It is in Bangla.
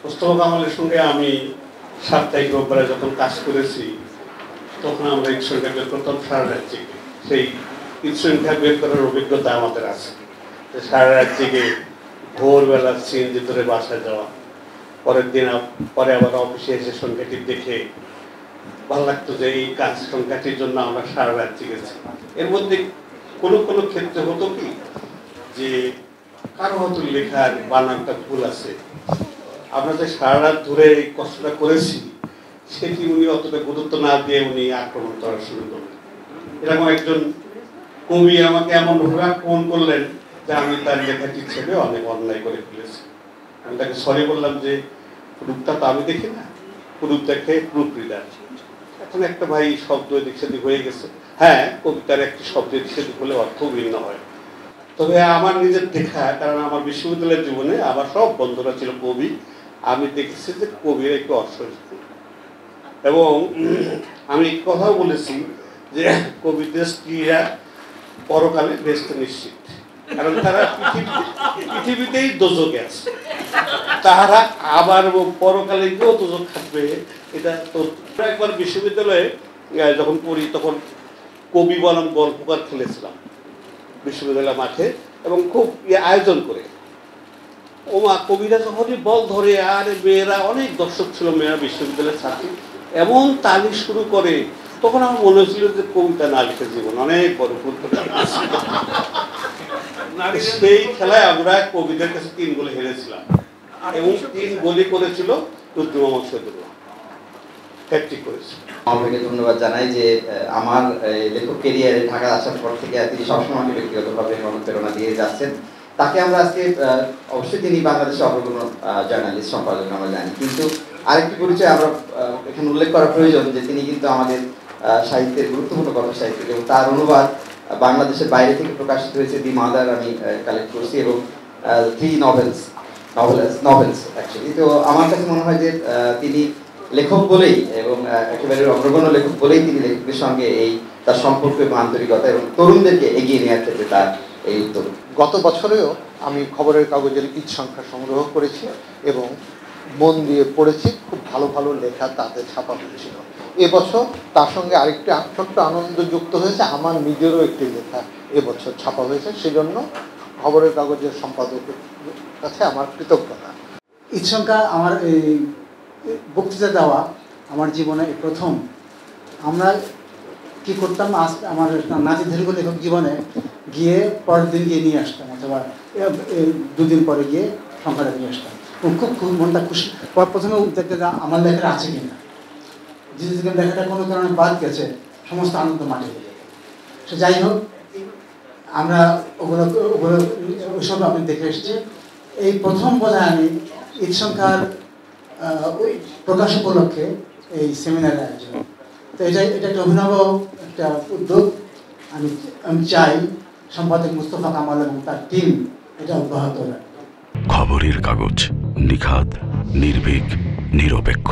মোস্তফা কামালের সঙ্গে আমি সাপ্তাহিক রোববারে যখন কাজ করেছি তখন আমরা ঈদ সংখ্যা বের করতাম সারা রাত জেগে। সেই ঈদ সংখ্যা বের করার অভিজ্ঞতা আমাদের আছে। সারা রাত জেগে ভোরবেলা সিএনজি ধরে বাসায় যাওয়া, পরের দিন পরে আবার অফিসে এসে সংখ্যাটি দেখে ভালো লাগতো যে এই কাজ সংখ্যাটির জন্য আমরা সারা রাত জেগেছি। এর মধ্যে কোনো কোনো ক্ষেত্রে হতো কি যে কারো হয়তো লেখার বানানটা ভুল আছে, আমরা যে সারা রাত ধরে এই কষ্টটা করেছি সেটি উনি অতটা গুরুত্ব না দিয়ে উনি আক্রমণ করা শুরু করলেন। এরকম একজন কবি আমাকে এমনভাবে আক্রমণ করলেন যে আমি তার লেখাটি ছেড়ে অনেক অন্যায় করে ফেলেছি। আমি তাকে সরি বললাম যে প্রুফটা তো আমি দেখি না, প্রুফ দেখে প্রুফ রিডার। এখন একটা ভাই শব্দ এদিক সেদিক হয়ে গেছে, হ্যাঁ কবিতার একটি শব্দ এদিক সেদিক হলে অর্থ ভিন্ন হয়। তবে আমার নিজের দেখা, কারণ আমার বিশ্ববিদ্যালয়ের জীবনে আমার সব বন্ধুরা ছিল কবি, আমি দেখেছি যে কবিরা একটু অসহিষ্ণু। এবং আমি কথাও বলেছি যে কবিদের স্ত্রীরা পরকালে বেস্ট নিশ্চিত, কারণ তারা পৃথিবীতেই দোজকে আছে, তারা আবার পরকালে কেউ দোজক থাকবে। এটা তো একবার বিশ্ববিদ্যালয়ে যখন পড়ি তখন কবি বনাম গল্পকার খেলেছিলাম বিশ্ববিদ্যালয় মাঠে, এবং খুব আয়োজন করে ওমা কবিরা যখনই বল ধরে আর মেয়েরা, অনেক দর্শক ছিল মেয়েরা, বিশ্ববিদ্যালয়ের ছাত্রী, এমন তালি শুরু করে, তখন আমার মনে হয়েছিল যে কবিতা না লিখে জীবন অনেক বড় ফুটবল। সেই খেলায় আমরা কবিদের কাছে 3 গোলে হেরেছিলাম এবং 3 গোলই করেছিল রুদ্র মোহাম্মদ শহীদুল্লাহ, হ্যাট্রিক করেছিল। আপনাকে ধন্যবাদ জানাই যে আমার লেখক ক্যারিয়ারে ঢাকা আসার পর থেকে তিনি সবসময় আমাকে ব্যক্তিগতভাবে অনুপ্রেরণা দিয়ে যাচ্ছেন। তাকে আমরা আজকে অবশ্যই তিনি বাংলাদেশের অগ্রগণ্য জার্নালিস্ট, সম্পাদক আমরা জানি, কিন্তু আরেকটি পরিচয় আমরা এখানে উল্লেখ করা প্রয়োজন যে তিনি কিন্তু আমাদের সাহিত্যের গুরুত্বপূর্ণ কথা সাহিত্যিক, এবং তার অনুবাদ বাংলাদেশের বাইরে থেকে প্রকাশিত হয়েছে দি মাদার, আমি কালেক্ট করছি, এবং 3 নভেলস অ্যাকচুয়ালি। তো আমার কাছে মনে হয় যে তিনি লেখক বলেই এবং একেবারে অগ্রগণ্য লেখক বলেই তিনি লেখকদের সঙ্গে এই তার সম্পর্ক এবং আন্তরিকতা এবং তরুণদেরকে এগিয়ে নেওয়ার ক্ষেত্রে তার এই উদ্যোগ। গত বছরেও আমি খবরের কাগজের ঈদ সংখ্যা সংগ্রহ করেছি এবং মন দিয়ে পড়েছি, খুব ভালো ভালো লেখা তাতে ছাপা হয়েছিল। এবছর তার সঙ্গে আরেকটি ছোট্ট আনন্দ যুক্ত হয়েছে, আমার নিজেরও একটি লেখা এবছর ছাপা হয়েছে, সেজন্য খবরের কাগজের সম্পাদকের কাছে আমার কৃতজ্ঞতা। ঈদ সংখ্যা আমার এই বক্তৃতা দেওয়া আমার জীবনে প্রথম। আমরা কি করতাম, আমার নাতি দীর্ঘ লেখক জীবনে গিয়ে পরের দিন গিয়ে নিয়ে আসতাম, অথবা 2 দিন পরে গিয়ে সংখ্যাটা নিয়ে আসতাম। খুব মনটা খুশি। প্রথমে দেখতে আমার লেখাটা আছে কিনা, যেদিকে লেখাটা কোনো কারণে বাদ গেছে সমস্ত আনন্দ মাঠে গেছে। সে যাই হোক, আমরা ওগুলো ওইসব আমি দেখে এসেছি। এই প্রথম বোধহয় আমি ঈদ সংখ্যার ওই প্রকাশ উপলক্ষে এই সেমিনারের আয়োজন। তো এটা একটা অভিনব একটা উদ্যোগ। আমি চাই সম্পাদক মোস্তফা কামাল এবং তার টিম এটা অব্যাহত রাখবে। খবরের কাগজ, নিখাদ, নির্ভীক, নিরপেক্ষ।